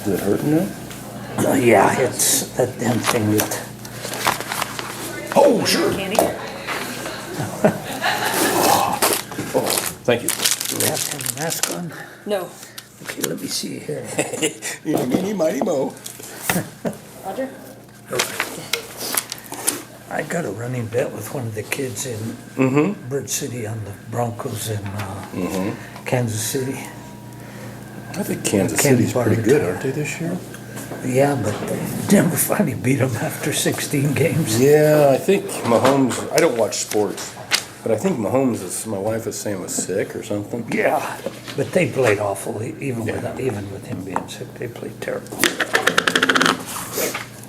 Is it hurting now? Yeah, it's that damn thing that. Oh, sure. Candy? Oh, thank you. Do we have to have a mask on? No. Okay, let me see here. Eeny, meeny, mighty, mo. Roger? I got a running bet with one of the kids in Bird City on the Broncos in Kansas City. I think Kansas Candy City's bar pretty good, guitar. aren't they, this year? Yeah, but Denver finally beat them after 16 games. Yeah, I think Mahomes, I don't watch sports, but I think Mahomes is, my wife was saying was sick or something. Yeah, but they played awful, even with him being sick. They played terrible.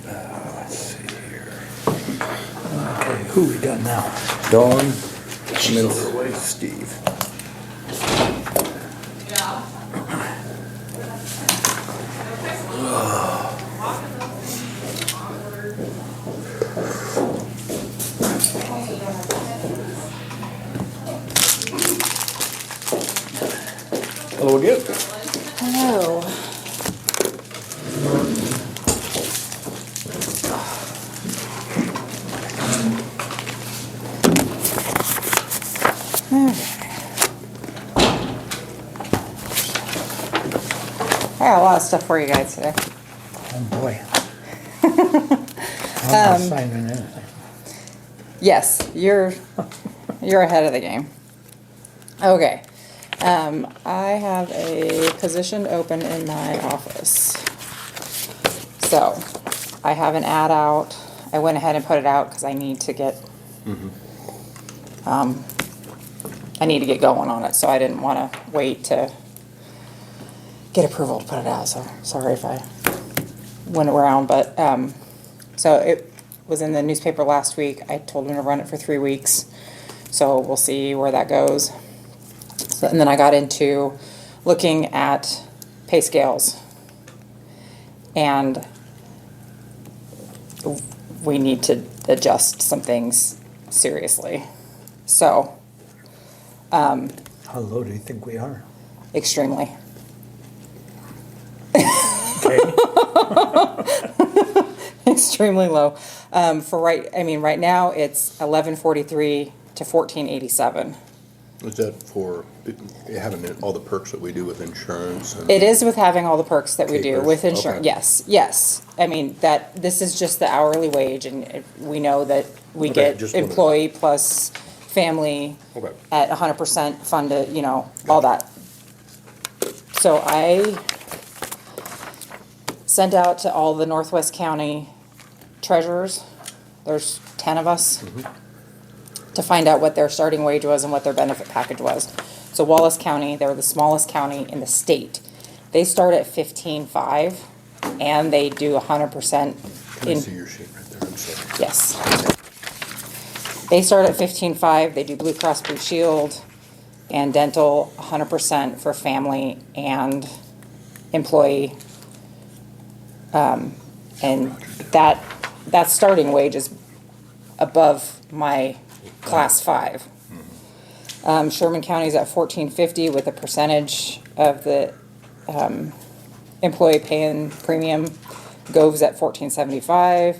Let's see here. Okay, who we got now? Dawn, Steve. Hello again. Hello. I got a lot of stuff for you guys today. Oh, boy. I'm not signing anything. Yes, you're ahead of the game. Okay. I have a position open in my office. So, I have an ad out. I went ahead and put it out because I need to get, I need to get going on it. So I didn't want to wait to get approval to put it out. So sorry if I went around, but so it was in the newspaper last week. I told him to run it for 3 weeks. So we'll see where that goes. So, and then I got into looking at pay scales, and we need to adjust some things seriously. So, How low do you think we are? extremely. Okay. Extremely low. For right now it's 1143 to 1487. Is that for having all the perks that we do with insurance? And It is with having all the perks that we do Capers, with insurance. okay. Yes. I mean, that, this is just the hourly wage, and we know that we Okay, get just wanted- employee plus family Okay. at 100% funded, all that. So I sent out to all the Northwest County treasurers, there's 10 of us, to find out what their starting wage was and what their benefit package was. So Wallace County, they're the smallest county in the state. They start at 15.5, and they do 100% Can I in, see your sheet right there? I'm sorry. yes. They start at 15.5, they do Blue Cross Blue Shield and dental 100% for family and employee. And that starting wage is above my class 5. Sherman County's at 14.50 with a percentage of the employee paying premium. Gove's at 14.75.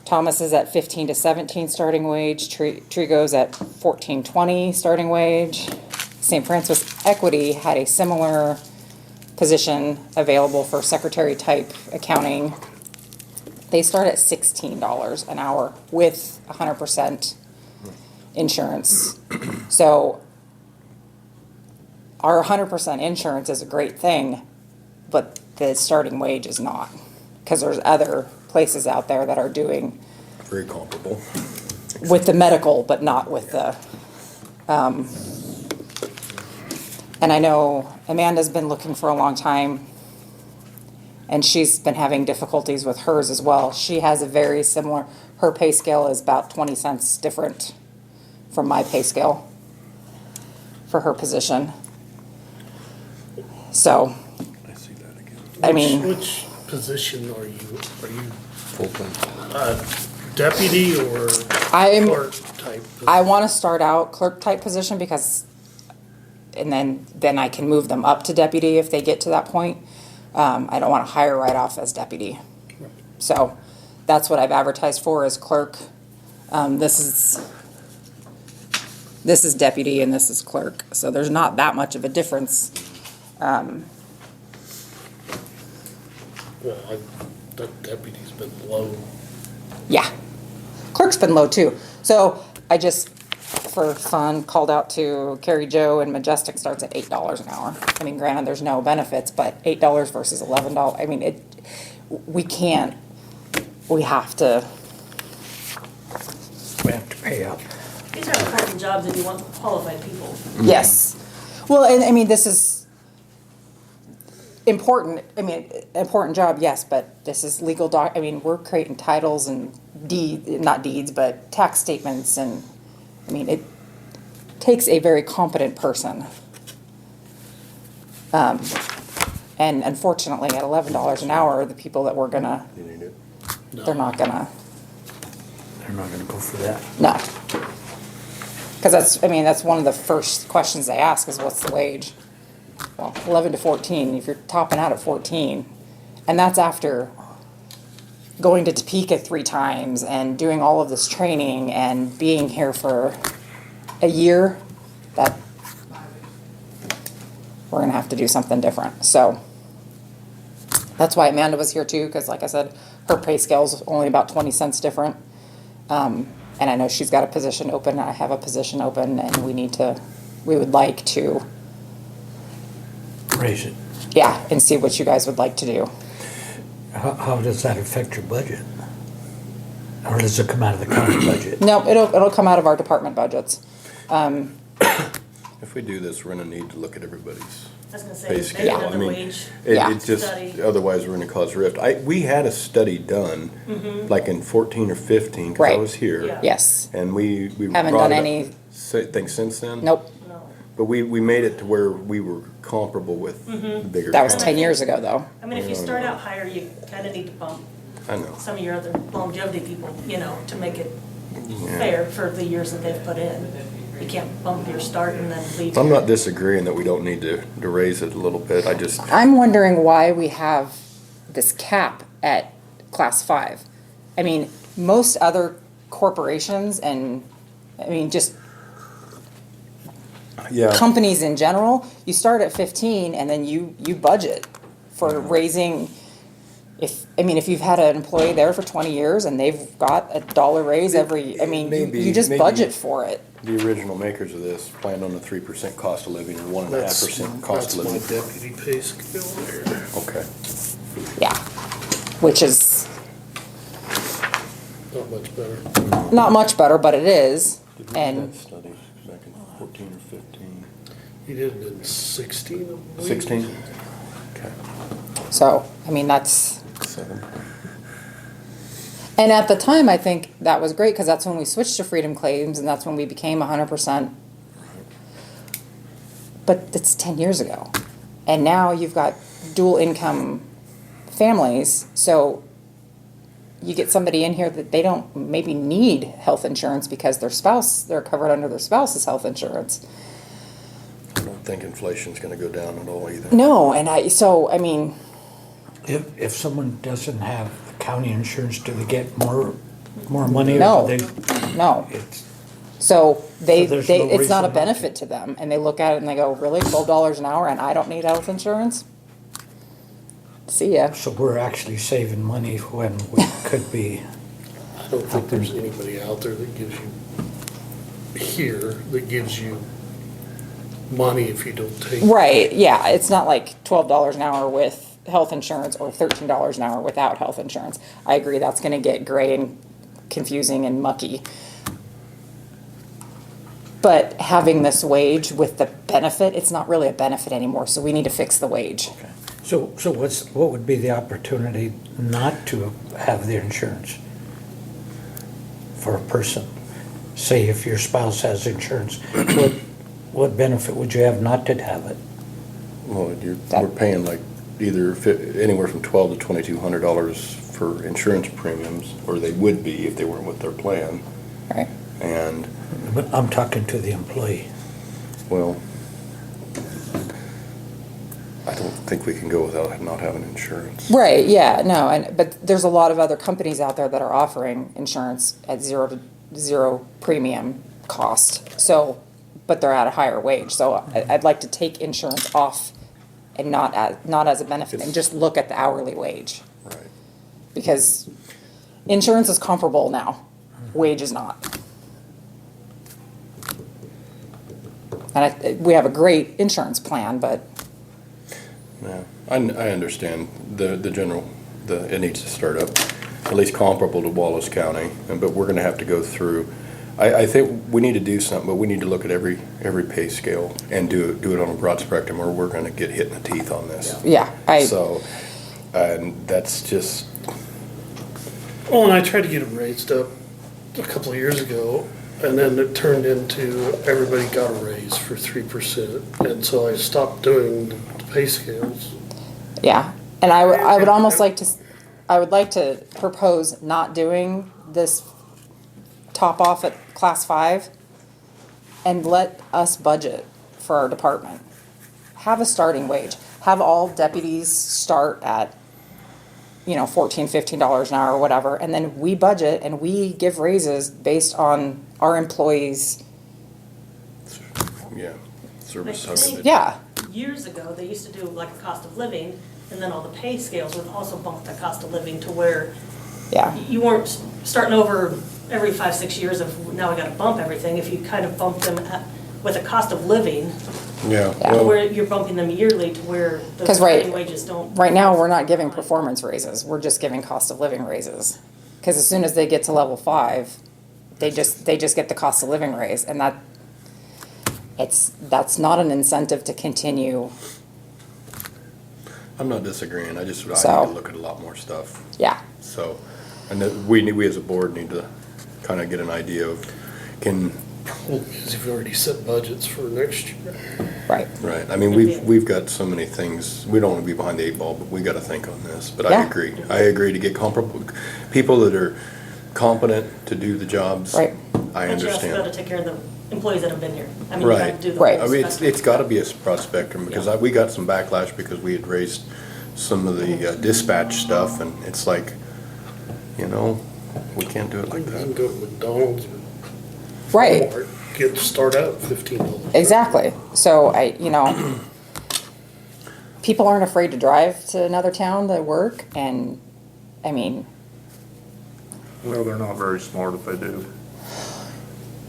Thomas is at 15 to 17 starting wage. Trigo's at 14.20 starting wage. St. Francis Equity had a similar position available for secretary type accounting. They start at $16 an hour with 100% insurance. So our 100% insurance is a great thing, but the starting wage is not, because there's other places out there that are doing Very comparable. with the medical, but not with the, and I know Amanda's been looking for a long time, and she's been having difficulties with hers as well. She has a very similar, her pay scale is about 20 cents different from my pay scale for her position. So, I see that again. I mean, Which position are you? Are you Full-time. deputy or I'm, clerk type? I want to start out clerk type position because, and then I can move them up to deputy if they get to that point. I don't wanna hire right off as deputy. So, that's what I've advertised for as clerk. This is deputy and this is clerk, so there's not that much of a difference. Well, that deputy's been low. Yeah. Clerk's been low too. So I just, for fun, called out to Carrie Joe, and Majestic starts at $8 an hour. I mean, granted, there's no benefits, but $8 versus $11, I mean, we can't, we have to, We have to pay up. These are important jobs and you want qualified people. yes. Well, and I mean, this is important, I mean, important job, yes, but this is legal I mean, we're creating titles and not deeds, but tax statements, and, I mean, it takes a very competent person. And unfortunately, at $11 an hour, the people that we're gonna, You need it. they're not gonna, They're not gonna go for that. no. Cause that's, I mean, that's one of the first questions they ask is what's the wage? Well, 11 to 14, if you're topping out at 14, and that's after going to Topeka 3 times and doing all of this training and being here for a year, that we're gonna have to do something different, so. That's why Amanda was here too, cause like I said, her pay scale's only about 20 cents different. And I know she's got a position open, I have a position open, and we would like to, Raise it. yeah, and see what you guys would like to do. How does that affect your budget? Or does it come out of the county budget? No, it'll come out of our department budgets. If we do this, we're gonna need to look at everybody's I was gonna say, pay maybe scale. I another mean, wage. Yeah. it just, Study. otherwise we're gonna cause rift. We had a study done, like in 14 or 15, cause I Right. was here. Yeah. Yes, And we Haven't brought done it up, any- thing since then? nope, No. But we made it to where we were comparable with the bigger. that was counties. 10 years ago though. I mean, if you start out higher, you kinda need to bump I know. some of your other longevity people, to make it Yeah. fair for the years that they've put in. You can't bump your start and then leave. I'm not disagreeing that we don't need to raise it a little bit. I just, I'm wondering why we have this cap at class 5. I mean, most other corporations and, I mean, just yeah. companies in general, you start at 15 and then you budget for raising, if you've had an employee there for 20 years and they've got a $1 raise every, I mean, you just Maybe. budget for it. The original makers of this planned on a 3% cost of living or 1.5% cost That's of my living. deputy pay scale there. Okay. Yeah, which is Not much better. not much better, but it is. Did we do And that study back in 14 or 15? You did it in 16, I believe. 16? Okay. so, I mean, that's, 7. and at the time, I think that was great because that's when we switched to freedom claims and that's when we became 100%. But it's 10 years ago. And now you've got dual income families, so you get somebody in here that they don't maybe need health insurance because they're covered under their spouse's health insurance. I don't think inflation's gonna go down at all either. No, and I mean, If someone doesn't have the county insurance, do they get more money? or No. do they- no. It's, So there's no it's not a reason not to. benefit to them, and they look at it and they go, really, $12 an hour and I don't need health insurance? See ya. so we're actually saving money when we could be, I don't think there's anybody out there that gives you, here, that gives you money if you don't take. Right, yeah, it's not like $12 an hour with health insurance or $13 an hour without health insurance. I agree, that's gonna get gray and confusing and mucky. But having this wage with the benefit, it's not really a benefit anymore, so we need to fix the wage. so what would be the opportunity not to have the insurance for a person? Say if your spouse has insurance, what benefit would you have not to have it? Well, we're paying like either anywhere from $1,200 to $2,200 for insurance premiums, or they would be if they weren't with their plan. Right. And, But I'm talking to the employee. well, I don't think we can go without not having insurance. Right, yeah, no, but there's a lot of other companies out there that are offering insurance at zero premium cost, so, but they're at a higher wage, so I'd like to take insurance off and not as a benefit, and just look at the hourly wage, Right. because insurance is comparable now, wage is not. And we have a great insurance plan, but, Yeah, I understand the general, it needs to start up, at least comparable to Wallace County, but we're gonna have to go through. I think we need to do something, but we need to look at every pay scale and do it on a broad spectrum, or we're gonna get hit in the teeth on this. yeah, So, and that's just, Well, and I tried to get them raised up a couple of years ago, and then it turned into everybody got a raise for 3%. And so I stopped doing the pay scales. yeah. And I would almost like to, I would like to propose not doing this top off at class 5 and let us budget for our department. Have a starting wage. Have all deputies start at, $14, $15 an hour or whatever, and then we budget and we give raises based on our employees. yeah, service Like, side of it. Yeah, Years ago, they used to do like a cost of living, and then all the pay scales would also bump the cost of living to where yeah, you weren't starting over every 5, 6 years of, now we gotta bump everything. If you kind of bump them with a cost of living, Yeah, Yeah. to well, where you're bumping them yearly to where the 'Cause right- living wages don't. right now, we're not giving performance raises, we're just giving cost of living raises. Cause as soon as they get to level 5, they just get the cost of living raise, and that's not an incentive to continue, I'm not disagreeing, I just, I So- need to look at a lot more stuff. yeah, So, and that we as a board need to kind of get an idea of, Problem is, you've already set budgets for next year. right, right, I mean, we've got so many things, we don't want to be behind the 8 ball, but we got to think on this. But I Yeah. agree to get comparable, people that are competent to do the jobs. Right. I But you also gotta understand. take care of the employees that have been here. I mean, you gotta Right. do the Right. whole I mean, spectrum. it's got to be a broad spectrum, because we got some backlash because we had raised some of the dispatch stuff, and it's like, we can't do it like You that. can go to McDonald's or right, Walmart, start out at $15. exactly. So people aren't afraid to drive to another town to work, and, I mean, Well, they're not very smart if they do.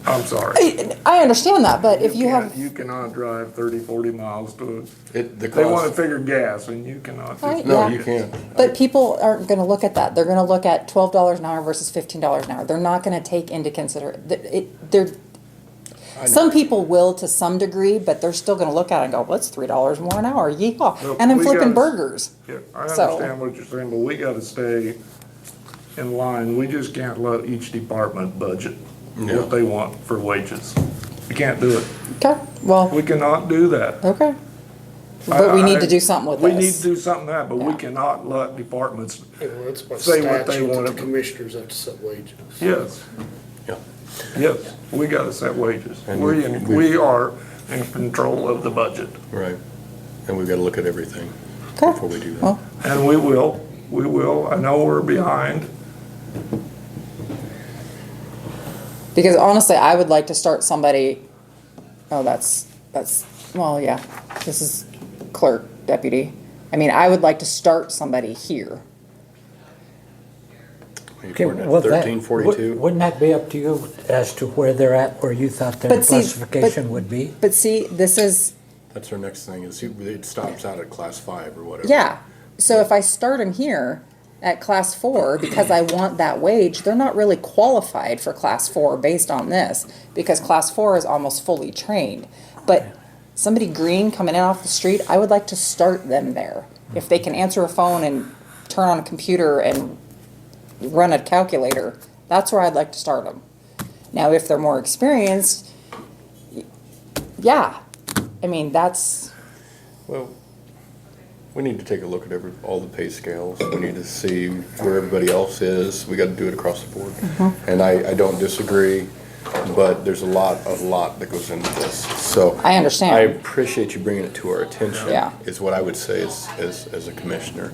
I'm sorry. I understand that, but if you can't- have, You cannot drive 30, 40 miles to, The they wanna cost, figure gas and you cannot. do- Right, no, yeah. you can't. but people aren't gonna look at that, they're gonna look at $12 an hour versus $15 an hour, they're not gonna take into some people will to some degree, but they're still gonna look at it and go, well, it's $3 more an hour, yeehaw, Well, and I'm we flipping gotta- burgers. Yeah, I So- understand what you're saying, but we gotta stay in line. We just can't let each department budget Yeah. what they want for wages. We can't do it. Okay, well, We cannot do that. okay. But we need to I- do something with We need to this. do something with that, but we Yeah. cthey let departments, That's by Say what they statute that wanna- the commissioners have to set wages. yes, Yeah. yes, we gotta set wages. And We are in control of the budget, Right, and we've got to look at everything Okay. before we do that. Well, and we will. I know we're behind. because honestly, I would like to start somebody, well, yeah, this is clerk, deputy. I mean, I would like to start somebody here. Okay, We're well, at that- 1342. Wouldn't that be up to you as to where they're at, where you thought their But see, classification would be? But see, this is, That's our next thing, is it stops out at class 5 or whatever. yeah, so if I start them here at class 4, because I want that wage, they're not really qualified for class 4 based on this, because class 4 is almost fully trained. But somebody green coming in off the street, I would like to start them there. If they can answer a phone and turn on a computer and run a calculator, that's where I'd like to start them. Now, if they're more experienced, yeah, I mean, that's, Well, we need to take a look at all the pay scales. We need to see where everybody else is. We got to do it across the board. And I don't disagree but there's a lot that goes into this. So. I understand. I appreciate you bringing it to our attention. Yeah. Is what I would say as a commissioner.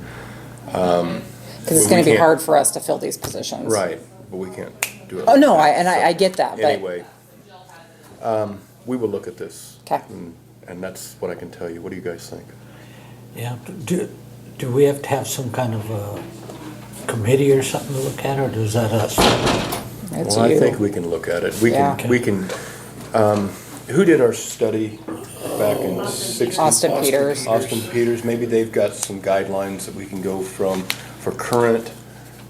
Because it's we gonna be can't- hard for us to fill these positions. Right, but we can't do it. Oh, like no, that. I get that, but. Anyway, we will look at this. 'Kay. And that's what I can tell you. What do you guys think? Yeah, do we have to have some kind of a committee or something to look at, or is that us? It's Well, I you. think we can look at it. Yeah. We can, who did our study back in '60? Austin Peters. Austin Peters, maybe they've got some guidelines that we can go from for current,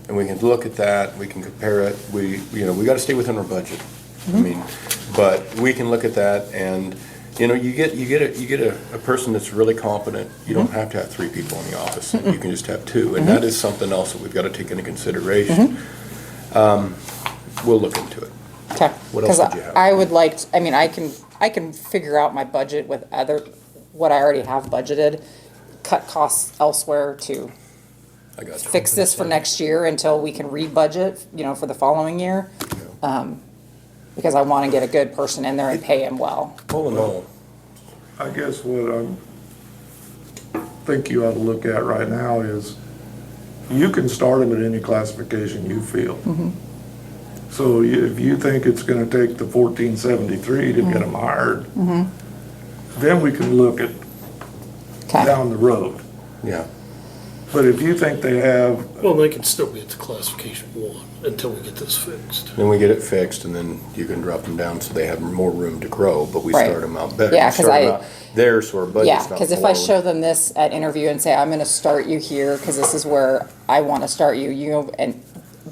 and we can look at that, we can compare it. We gotta stay within our budget. Mm-hmm. I mean, but we can look at that and, you get a person that's really competent. You don't have to have 3 people in the office. You can just have 2, and that is something else that we've gotta take into consideration. We'll look into it. Okay. What else did you have? I would like, I mean, I can figure out my budget with what I already have budgeted, cut costs elsewhere to I got you. fix this for next year until we can re-budget, for the following year. Because I want to get a good person in there and pay him well. All in all, I guess what I think you ought to look at right now is, you can start them at any classification you feel. So if you think it's gonna take the 1473 to get them hired, then we can look at Okay. down the road. yeah. But if you think they have, Well, they can still be at the classification 1 until we get this fixed. Then we get it fixed, and then you can drop them down so they have more room to grow, but we Right. start them out better. Yeah, We 'cause start 'em I- out there, so our budget's Yeah, not because if I blown. show them this at interview and say, I'm gonna start you here, because this is where I want to start you,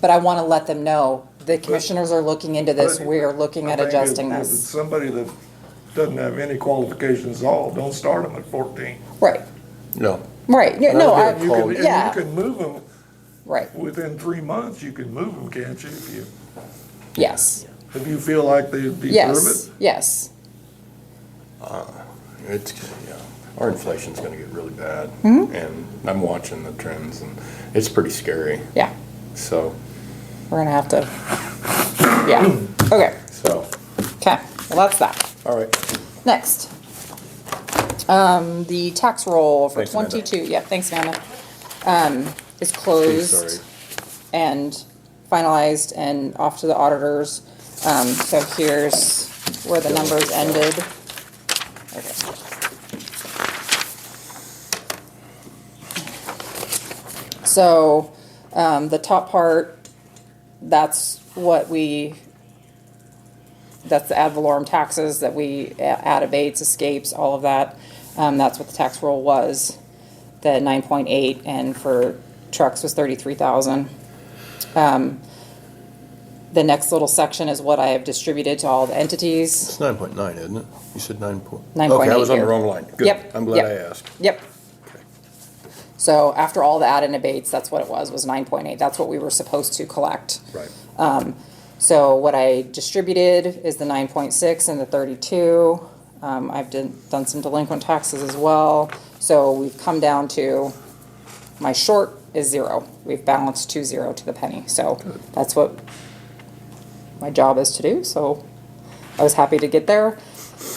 but I want to let them know, the commissioners are looking into this, we are looking at I think adjusting if it's this. somebody that doesn't have any qualifications at all, don't start them at 14. Right, No, right, no, Another You can, and yeah, you can move them, right, within 3 months, you can move them, can't you? yes, If you feel like they deserve yes, it. yes, it's, yeah, our inflation's gonna get really bad. Mm-hmm. And I'm watching the trends, and it's pretty scary, yeah, so, we're gonna have to, yeah, okay, okay, well, that's that. all right. Next. The tax roll for Thanks, Amanda. 22, yeah, thanks, Amanda, is closed Sorry. and finalized and off to the auditors. So here's where the numbers ended. Okay. So, the top part, that's the ad valorem taxes that we add abates, escapes, all of that. That's what the tax roll was, the 9.8, and for trucks was 33,000. The next little section is what I have distributed to all the entities. It's 9.9, isn't it? You said 9 point? 9.8 Okay, I was on the here. wrong line. Good. Yep, I'm glad I yep. asked. Yep. Okay. So after all the add and abates, that's what it was 9.8. That's what we were supposed to collect. Right. So what I distributed is the 9.6 and the 32. I've done some delinquent taxes as well. So we've come down to, my short is 0. We've balanced to 0 to the penny. So that's what my job is to do. So I was happy to get there.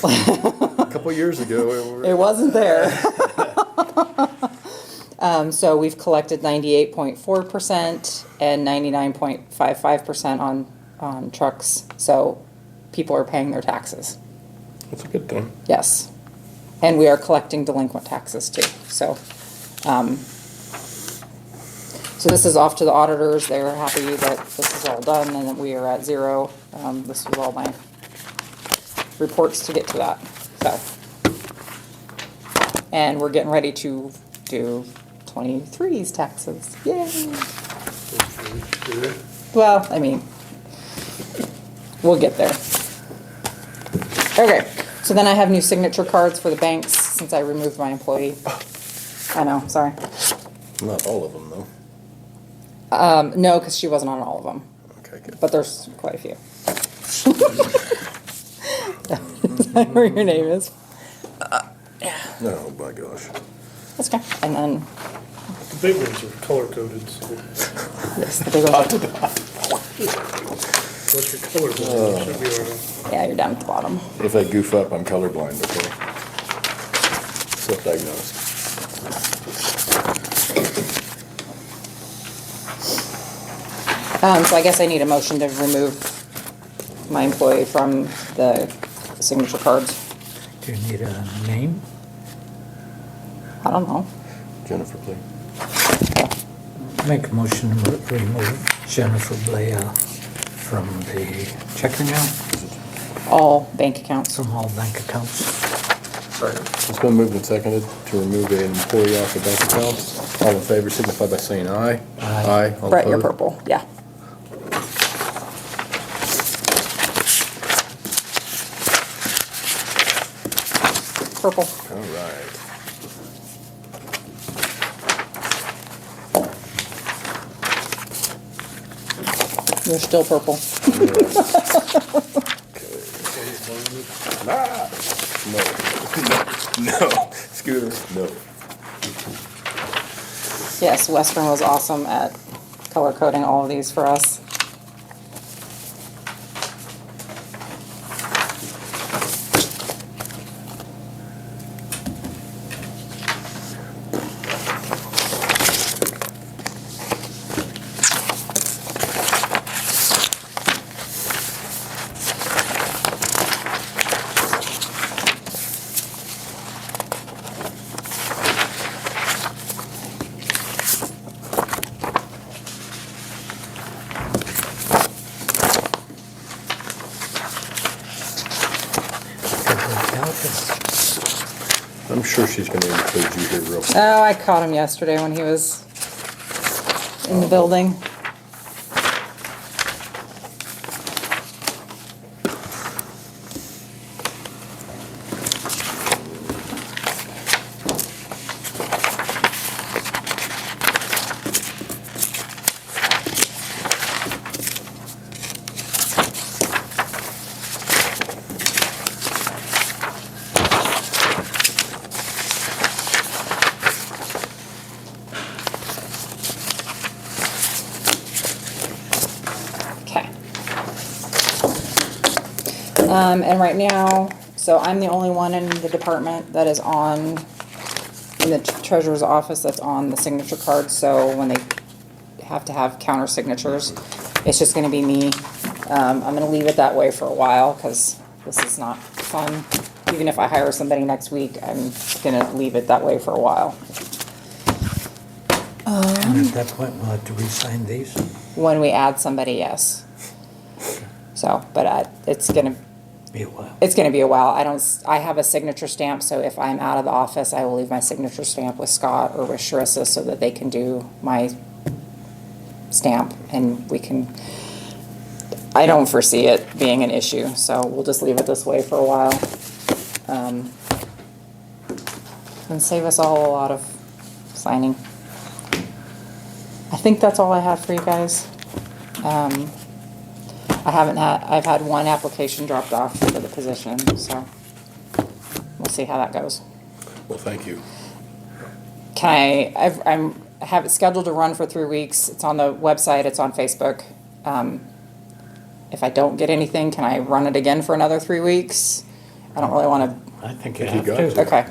A couple years ago, It wasn't there. So we've collected 98.4% and 99.55% on trucks. So people are paying their taxes. that's a good thing. Yes. And we are collecting delinquent taxes too. So, so this is off to the auditors. They're happy that this is all done and that we are at 0. This was all my reports to get to that. So, and we're getting ready to do 23's taxes. Yay! Well, I mean, we'll get there. Okay, so then I have new signature cards for the banks since I removed my employee. I know, sorry. Not all of them, though. No, because she wasn't on all of them, Okay, good. but there's quite a few. Is that where your name is? Oh, my gosh. That's okay. And then, The big ones are color coded, so. yes, the big ones. Unless you're colorblind, you should be all right. Yeah, you're down at the bottom. If I goof up, I'm colorblind, okay? Self-diagnosed. So I guess I need a motion to remove my employee from the signature cards. Do you need a name? I don't know. Jennifer, please. Make a motion to remove Jennifer Blea from the checking account, All bank accounts. from all bank accounts. Second. It's been moved and seconded to remove an employee off the bank accounts. All in favor signify by saying aye. Aye. All Brett, you're opposed? purple, yeah. Purple. All right. You're still purple. No. Scooter, no. Yes, Western was awesome at color coding all of these for us. I'm sure she's gonna include you here real soon. Oh, I caught him yesterday when he was in the building. Okay. And right now, so I'm the only one in the department that is on, in the treasurer's office that's on the signature card, so when they have to have counter signatures, it's just gonna be me. I'm gonna leave it that way for a while, cause this is not fun. Even if I hire somebody next week, I'm gonna leave it that way for a while. And at that point, we'll have to re-sign these. When we add somebody, yes. So, but it's gonna Be a while. It's gonna be a while. I have a signature stamp, so if I'm out of the office, I will leave my signature stamp with Scott or with Sharissa so that they can do my stamp and we can, I don't foresee it being an issue, so we'll just leave it this way for a while. And save us all a lot of signing. I think that's all I have for you guys. I've had one application dropped off for the position, so we'll see how that goes. Well, thank you. I have it scheduled to run for 3 weeks. It's on the website, it's on Facebook. If I don't get anything, can I run it again for another 3 weeks? I don't really wanna, I think you If you have got to. to. okay.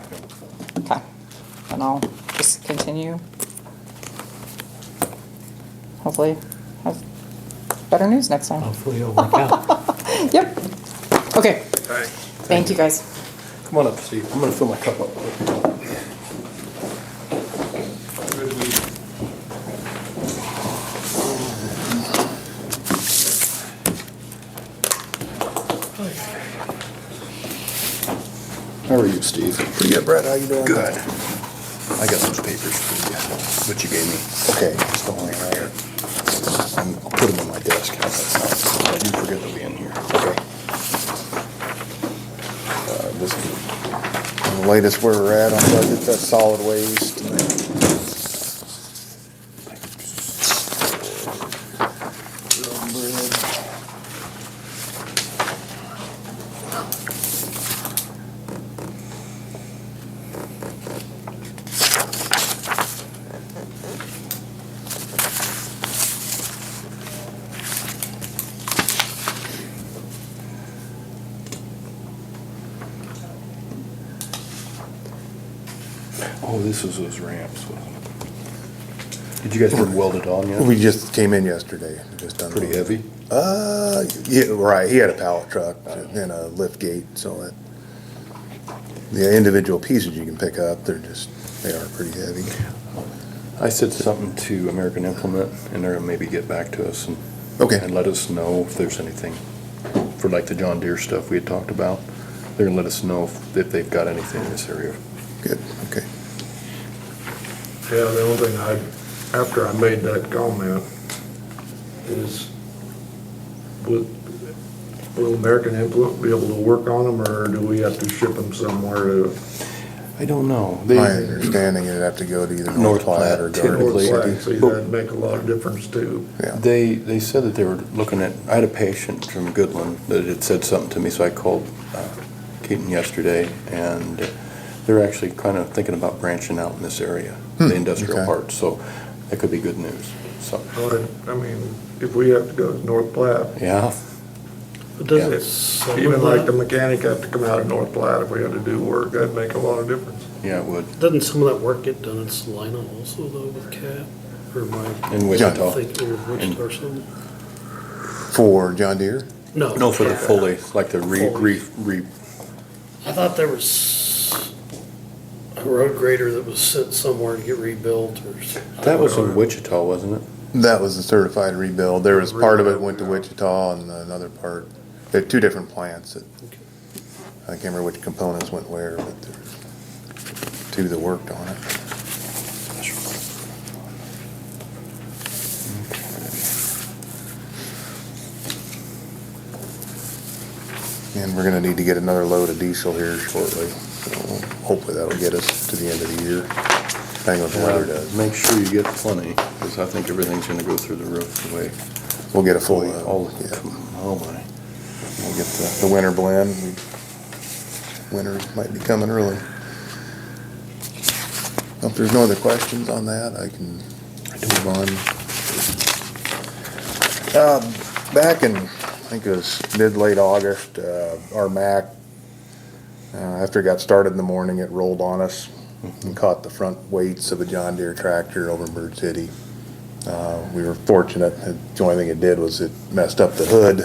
Okay, then I'll just continue. Hopefully have better news next time. Hopefully it'll work out. Yep. Okay, thank you guys. Come on up, Steve. I'm gonna fill my cup up. How are you, Steve? Pretty good, Brett. How you doing? Good. I got those papers for you, what you gave me. Okay. Still hanging right here. I'll put them on my desk. I do forget they'll be in here. Okay. This is the latest where we're at on budget, that's solid waste. Oh, this was those ramps, wasn't it? Did you guys get welded on yet? We just came in yesterday, just done. Pretty heavy? Yeah, right, he had a pallet truck and a lift gate, so that, the individual pieces you can pick up, they are pretty heavy. I said something to American Implement, and they're gonna maybe get back to us and Okay. and let us know if there's anything for like the John Deere stuff we had talked about. They're gonna let us know if they've got anything in this area. Good, okay. Yeah, the only thing after I made that comment is, will American Implement be able to work on them, or do we have to ship them somewhere to I don't know. My understanding, it'd have to go to either North North Platte or Platte, Garden North typically. Platte? City. See, that'd make a lot of difference too. Yeah, They said that they were looking at, I had a patient from Goodland that had said something to me, so I called Keaton yesterday, and they're actually kind of thinking about branching out in this area, the industrial okay. part, so that could be good news, so, I mean, if we have to go to North Platte, yeah. But doesn't it some even of like the that, mechanic have to come out of North Platte if we had to do work, that'd make a lot of difference. Yeah, it would, doesn't some of that work get done in Salina also though with CAT? Or am in I Wichita. thinking of Wichita or something? for John Deere? No, for the fully, like the I thought there was a road grader that was sent somewhere to get rebuilt or. that was in Wichita, wasn't it? That was a certified rebuild. There was part of it went to Wichita and another part, there are two different plants that, I can't remember which components went where, but there was two that worked on it. And we're gonna need to get another load of diesel here shortly, so hopefully that'll get us to the end of the year, depending on what the weather does. Make sure you get plenty, because I think everything's gonna go through the roof the way. We'll get a full All, load, yeah. oh my. We'll get the winter blend. Winter might be coming early. If there's no other questions on that, I can move on. Back in, I think it was mid-late August, our Mac, after it got started in the morning, it rolled on us and caught the front weights of a John Deere tractor over in Bird City. We were fortunate, the only thing it did was it messed up the hood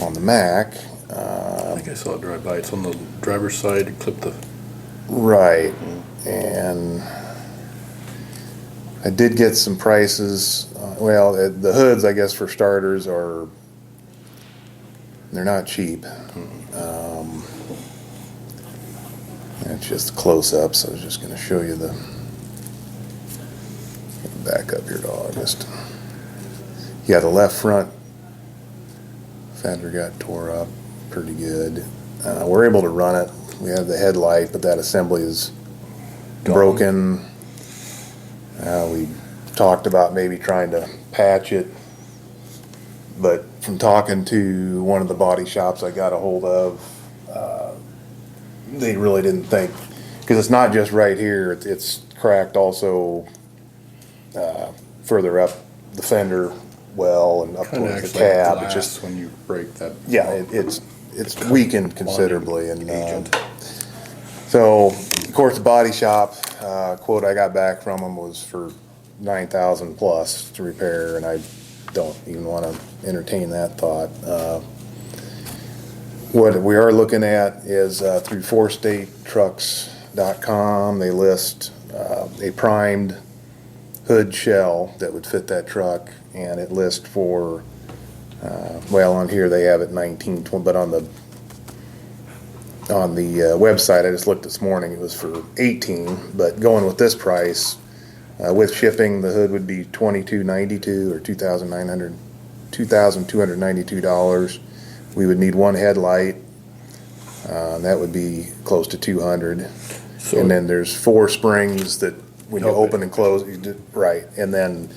on the Mac. I think I saw it drive by. It's on the driver's side. It clipped the. Right, and I did get some prices. Well, the hoods, I guess, for starters, they're not cheap. It's just close-ups. I was just going to show you the. Back up here to August. Yeah, the left front fender got tore up pretty good. We're able to run it. We have the headlight, but that assembly is broken. We talked about maybe trying to patch it, but from talking to one of the body shops I got a hold of, they really didn't think, because it's not just right here, it's cracked also further up the fender well and up Kind of towards acts the like cab. glass It's just, when you break that. yeah, it's weakened considerably, and Agent. so, of course, the body shop, quote I got back from them was for 9,000 plus to repair, and I don't even wanna entertain that thought. What we are looking at is, through fourstatetrucks.com, they list, a primed hood shell that would fit that truck, and it lists for, well, on here they have it 19, but on the website, I just looked this morning, it was for 18, but going with this price, with shipping, the hood would be $22.92 or $2,292. We would need one headlight, and that would be close to 200. So- And then there's 4 springs that when you Okay. open and close, right, and then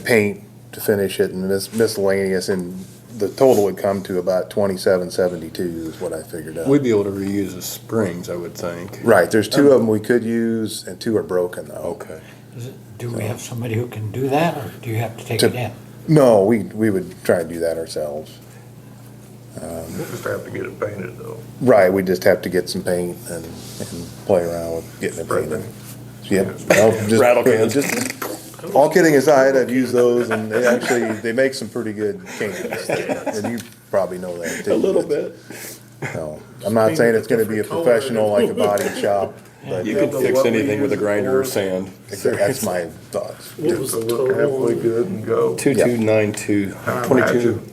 paint to finish it, and miscellaneous, and the total would come to about $27.72 is what I figured out. We'd be able to reuse the springs, I would think. Right, there's 2 of them we could use, and 2 are broken though. Okay. Do we have somebody who can do that, or do you have to take To- it in? No, we would try and do that ourselves. We'll just have to get it painted though. Right, we just have to get some paint and play around with getting it Spray painted. paint. Yep. Well, just- Rattle cans. just- All kidding aside, I've used those and they make some pretty good cans. And you probably know that too. A little bit. No, I'm not saying it's gonna be a professional like a body shop, but You could fix anything with a grinder or sand. that's my thoughts. What was the Look halfway total? good and go. 2292, I 22, imagine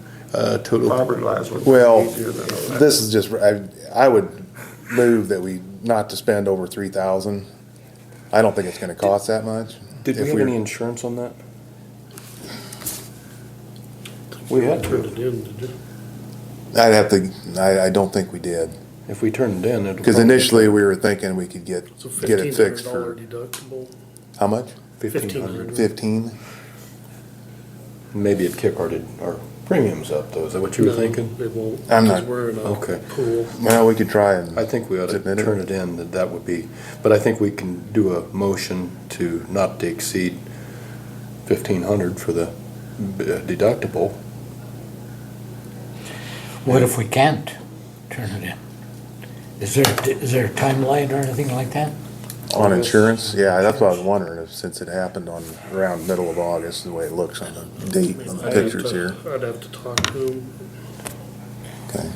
total. Fiberglass would be Well, easier than that. this is just, I would move that we, not to spend over 3,000. I don't think it's gonna cost that much. Did we If have we're- any insurance on that? We had Turned to. it in, did you? I'd have to, I don't think we did. If we turned it in, it'll. Cause initially we were thinking we could get It's a it fixed $1,500 for, deductible. how much? 1,500. 15? Maybe it'd kick our premiums up though. Is that what you were No, thinking? It won't, I'm because not- we're in a Okay. pool. Well, we could try and. I think we ought to Submit it? turn it in, that would be, but I think we can do a motion to not to exceed 1,500 for the deductible. What if we can't turn it in? Is there a timeline or anything like that? On insurance? Yeah, that's what I was wondering, if since it happened on, around middle of August, the way it looks on the date, on the I'd have pictures to- here. I'd have to talk to him. Okay.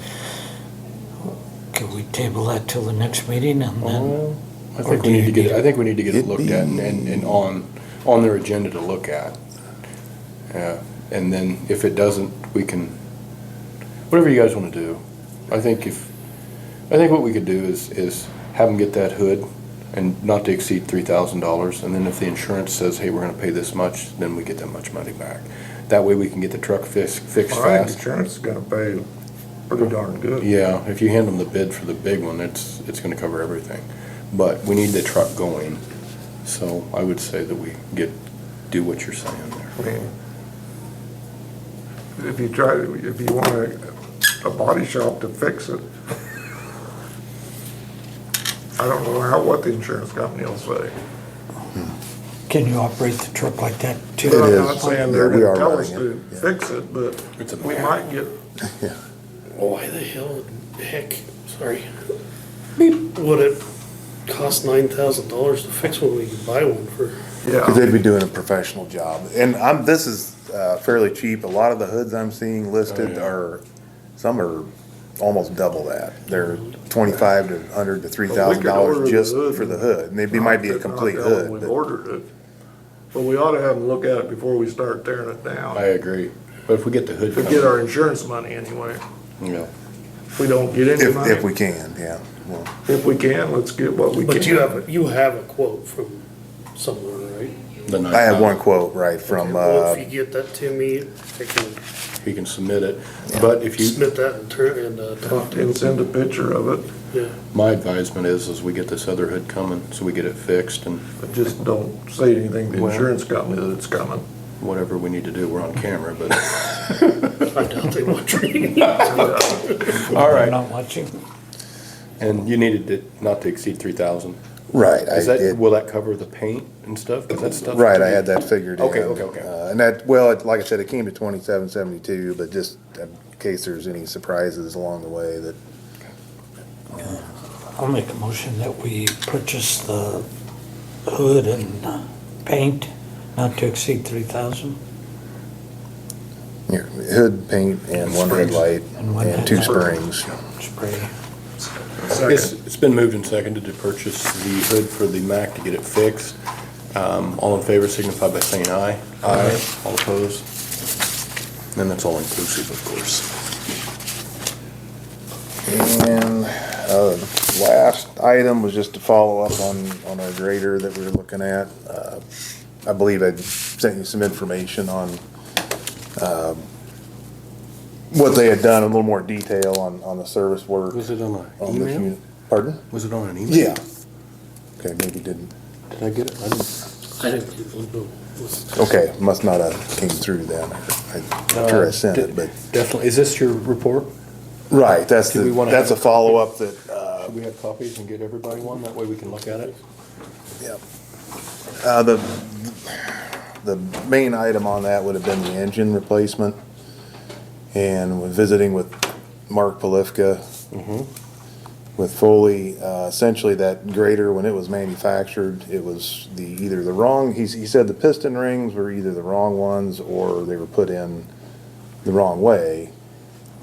Could we table that till the next meeting and then? I Or think do we need you to get, need- I think we need to get it It'd looked be- at and on their agenda to look at. And then if it doesn't, we can, whatever you guys wanna do. I think what we could do is have them get that hood and not to exceed $3,000. And then if the insurance says, hey, we're gonna pay this much, then we get that much money back. That way we can get the truck fixed I think fast. insurance is gonna pay pretty darn good. Yeah, if you hand them the bid for the big one, it's gonna cover everything. But we need the truck going, so I would say that we do what you're saying I there. mean, if you want a body shop to fix it, I don't know what the insurance company will say. Can you operate the truck like that too? It I'm is. not saying they're We are gonna tell us running to it, yeah. fix it, but It's a we Mac. might get, Why the hell, heck, sorry. Would it cost $9,000 to fix one? We could buy one for, Cause yeah, they'd be doing a professional job. And this is fairly cheap. A lot of the hoods I'm seeing listed Oh, yeah. are, some are almost double that. They're 25 to 100 to $3,000 just for the hood. And maybe might be a complete Not that hood, We've but ordered it, but we ought to have them look at it before we start tearing it I down. agree, but if we get the hood. To get our insurance money anyway. Yeah, If we don't get any money, if we can, yeah. Well, if we can, let's get what we can. but you have a quote from someone, right? the I have 9,000. one quote, right, from, Okay, well, if you get that to me, I can He can submit it, but if you, submit that and talk to him. And send a picture of it, Yeah. my advisement is we get this other hood coming, so we get it fixed and but just don't say anything to the Well- insurance company that it's coming. whatever we need to do, we're on camera, but, I doubt they watch me. all I'm right. not watching. And you needed it not to exceed 3,000. right. Is will that cover the paint and stuff? 'Cause that stuff. Right, I had that figured in. Okay, okay. And that, well, like I said, it came to 2772, but just in case there's any surprises along the way that, I'll make a motion that we purchase the hood and paint not to exceed 3,000. here, hood, paint, and one headlight, And one and 2 headlight. springs. Spray. It's been moved and seconded to purchase the hood for the Mack to get it fixed. All in favor signify by saying aye. Aye. All opposed? And that's all inclusive, of course. And, last item was just to follow up on our grader that we were looking at. I believe I'd sent you some information on, what they had done, a little more detail on the service work. Was it on an on this email? unit. Pardon? Was it on an email? Yeah. Okay, maybe didn't, Did I get it? I didn't. I didn't even know. okay, must not have came through then. I'm sure I sent it, but, Definitely. Is this your report? right, that's Do we wanna that's a have- follow-up that, Should we have copies and get everybody one? That way we can look at it? Yep. The main item on that would have been the engine replacement. And we're visiting with Mark Polifka with Foley. Essentially, that grader, when it was manufactured, it was either the wrong. He said the piston rings were either the wrong ones or they were put in the wrong way,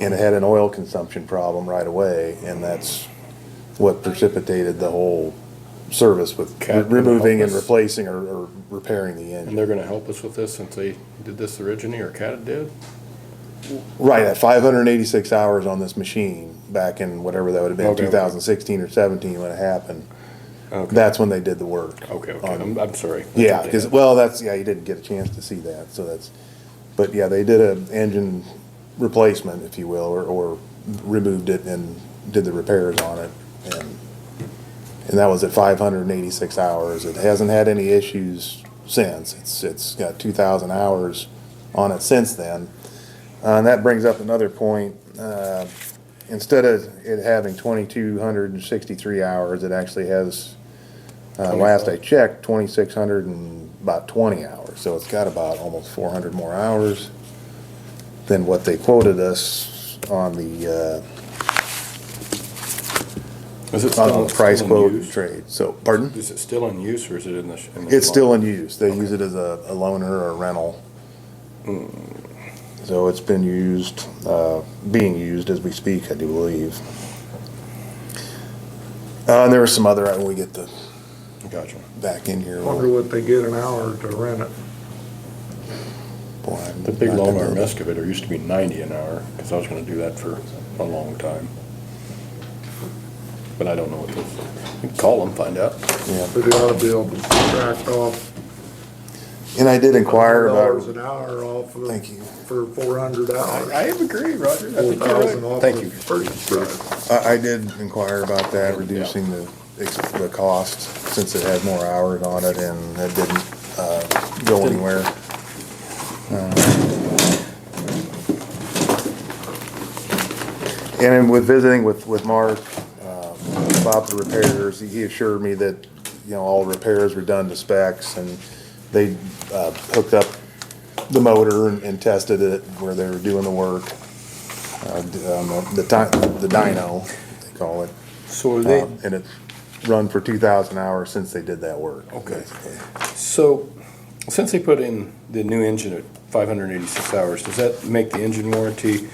and it had an oil consumption problem right away, and that's what precipitated the whole service with Cat removing and help us? replacing or repairing the And engine. they're gonna help us with this since they did this originally, or CAT did? Right, at 586 hours on this machine, back in whatever that would have been, Okay, okay. 2016 or 17 when it happened. Okay. That's when they did the work. Okay, okay, on- I'm sorry. Yeah, because, well, you didn't get a chance to see that, so but yeah, they did an engine replacement, if you will, or removed it and did the repairs on it. And that was at 586 hours. It hasn't had any issues since. It's got 2,000 hours on it since then. And that brings up another point. Instead of it having 2,263 hours, it actually has, last I checked, 2,600 and about 20 hours. So it's got about almost 400 more hours than what they quoted us on the Is it still price still in quote use? trade. So, pardon? Is it still in use, or is it in the? In the It's still farm? in use. They use it as a loaner or a rental. So it's been used, being used as we speak, I do believe. And there was some other, when we get Gotcha. back in here. Wonder what they get an hour to rent it. Boy, I'm The big not long gonna arm know. excavator used to be 90 an hour, because I was gonna do that for a long time. But I don't know what this, you can call them, find out. Yeah. But they ought to be able to subtract off And I did inquire $100 an about, hour off of. Thank you. For 400 hours. I agree, Roger. I think you're 4,000 right. off Thank the you. purchase price. I did inquire about that, reducing the cost since it had more hours on it and it didn't, go anywhere. And then with visiting with Mark, about the repairs, he assured me that, all repairs were done to specs and they, hooked up the motor and tested it where they were doing the work. The dyno, they call it. So are they, And it run for 2,000 hours since they did that work. Okay. basically. so, since they put in the new engine at 586 hours, does that make the engine warranty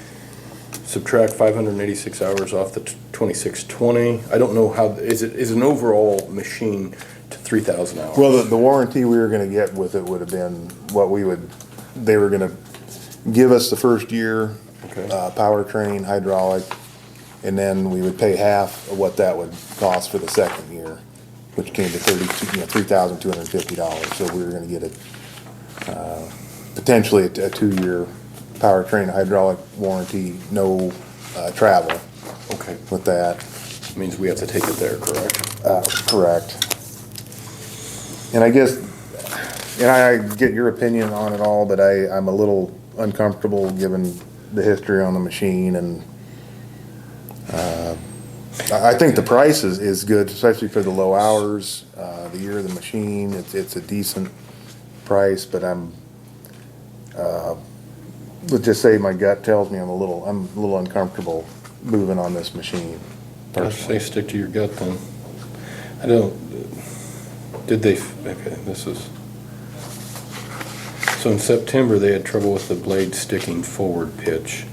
subtract 586 hours off the 2620? I don't know how, is an overall machine to 3,000 hours? Well, the warranty we were gonna get with it would have been what they were gonna give us the first year, Okay. powertrain, hydraulic, and then we would pay half of what that would cost for the second year, which came to $3,250. So we were gonna get potentially a 2-year powertrain, hydraulic warranty, no, travel Okay, with that. means we have to take it there, correct? Correct. And I guess, and I get your opinion on it all, but I'm a little uncomfortable given the history on the machine and, I think the price is good, especially for the low hours, the year of the machine, it's a decent price, but let's just say my gut tells me I'm a little uncomfortable moving on this machine. I say stick to your gut then. I don't, okay, this is, so in September, they had trouble with the blade sticking forward pitch,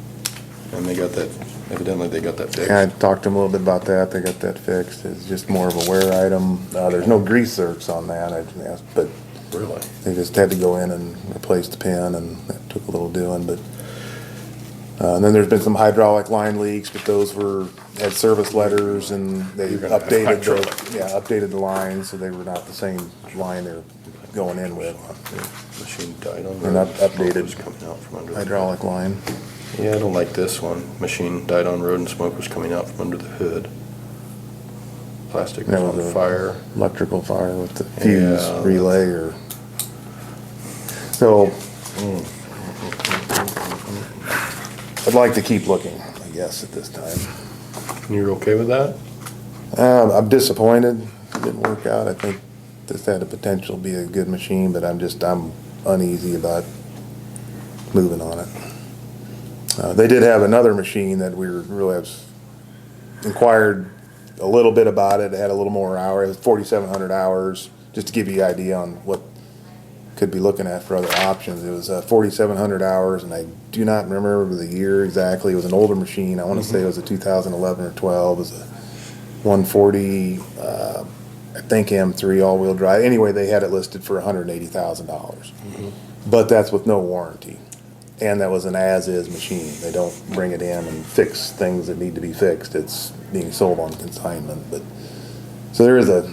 and evidently they got that fixed. Yeah, I talked to them a little bit about that, they got that fixed, it's just more of a wear item, there's no grease zerks on that, I asked, but Really? they just had to go in and replace the pin, and that took a little doing, but, and then there's been some hydraulic line leaks, but those had service letters, and they You're gonna have updated the lines, so they were not the same line they're going in with, Machine died on. They're not road, updated. smoke was coming out from under the- hydraulic line. Yeah, I don't like this one. Machine died on road and smoke was coming out from under the hood. Plastic was That was on a- fire. Electrical fire with the fuse Yeah. relay or, so. I'd like to keep looking, I guess, at this time. You're okay with that? I'm disappointed it didn't work out. I think this had the potential to be a good machine, but I'm uneasy about moving on it. They did have another machine that we really have inquired a little bit about it. It had a little more hours, 4,700 hours, just to give you an idea on what could be looking at for other options. It was 4,700 hours, and I do not remember the year exactly. It was an older machine. I want to say it was a 2011 or 12. It was a 140, I think M3 all-wheel drive. Anyway, they had it listed for $180,000. But that's with no warranty. And that was an as-is machine. They don't bring it in and fix things that need to be fixed. It's being sold on consignment. But so there is a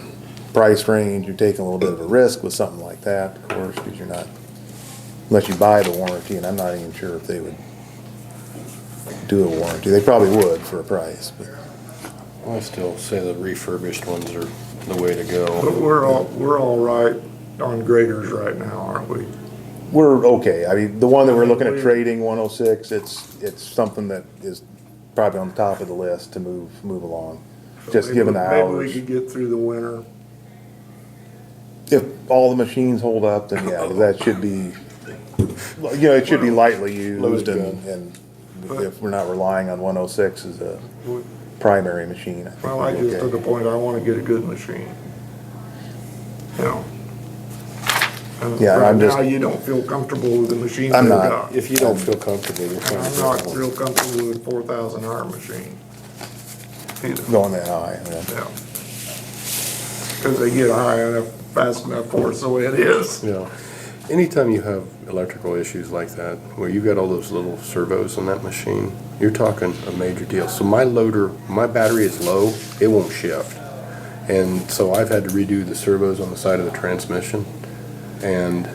price range. You're taking a little bit of a risk with something like that, of course, because you're not, unless you buy the warranty, and I'm not even sure if they would do a warranty. They probably would for a price, but I still say the refurbished ones are the way to But go. we're all right on graders right now, aren't we? we're okay. I mean, the one that we're looking at trading, 106, it's something that is probably on the top of the list to move along. Just Maybe- given the Maybe we hours. could get through the winter. If all the machines hold up, then yeah, that should be, it should be lightly used Loaded and if we're not relying on 106 as a primary machine, I think Well, I we're just took a okay. point, I wanna get a good machine. You know? And Yeah, right I'm just- now, you don't feel comfortable with the machine I'm they've not. got. If you don't feel comfortable, you're fine. I'm not real comfortable with 4,000 hour machine. Either, Going that high, yeah. yeah. Cause they get high enough, fast enough for us the way it is. Yeah. Anytime you have electrical issues like that, where you've got all those little servos on that machine, you're talking a major deal. So my loader, my battery is low, it won't shift. And so I've had to redo the servos on the side of the transmission. And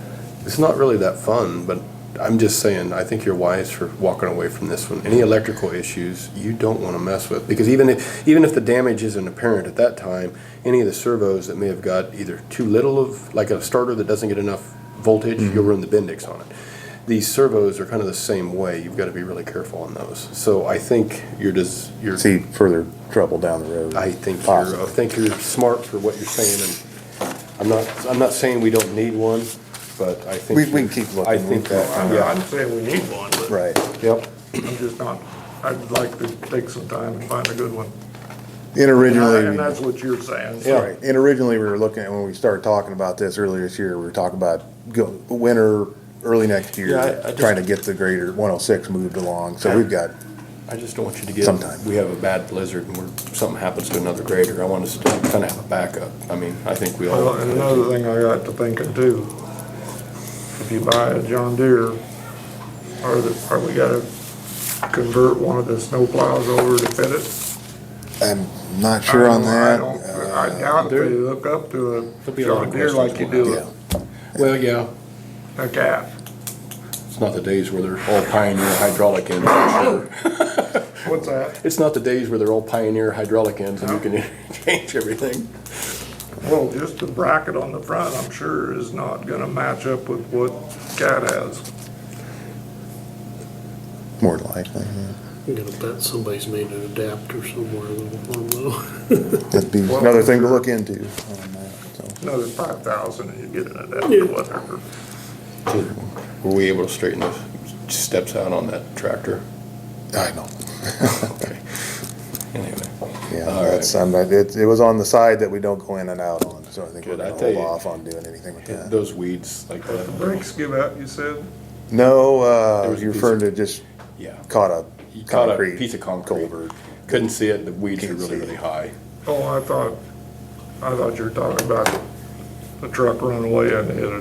it's not really that fun, but I'm just saying, I think you're wise for walking away from this one. Any electrical issues, you don't want to mess with. Because even if the damage isn't apparent at that time, any of the servos that may have got either too little of, like a starter that doesn't get enough voltage, you'll run the Bendix on it. These servos are kind of the same way. You've got to be really careful on those. So I think you're See further trouble down the road. I think Possibly. you're smart for what you're saying, and I'm not saying we don't need one, but I think. We can keep looking. I think that, yeah, I'm saying we need one, but Right. yep. I'm just not, I'd like to take some time and find a good one. And originally. And that's what you're saying. Yeah. Right, and originally we were looking at, when we started talking about this earlier this year, we were talking about winter, early next year, Yeah, I just- trying to get the grader 106 moved along, so we've got, I just don't want you to get, Sometime. we have a bad blizzard and something happens to another grader. I want us to kind of have a backup. I mean, I think we all. Well, and another thing I got to thinking too, if you buy a John Deere, are we gotta convert one of the snow plows over to fit it? I'm not sure on I that. don't- I doubt if they hook up to There'll be a a lot John of Deere like you questions do Yeah, Well, yeah, a cat. it's not the days where they're all Pioneer hydraulic ends, for sure. What's that? It's not the days where they're all Pioneer hydraulic ends and you can change everything. Well, just the bracket on the front, I'm sure, is not gonna match up with what cat has. more than likely, yeah. I'm gonna bet somebody's made an adapter somewhere though. That'd be another thing to look into on that, so. Another 5,000 and you get an adapter, whatever. Were we able to straighten those steps out on that tractor? I know. Okay. Anyway. Yeah, All right. that's, it was on the side that we don't go in and out on, so I think we're Good, I gonna tell hold you. off on doing anything with that. Those weeds like The that. brakes give out, you said? No, There was a you're piece referring of- to just Yeah. caught a You caught a concrete piece of concrete. culvert. Couldn't see it, the weeds are Can't really, see it. really high. Oh, I thought you were talking about the truck running away and hit a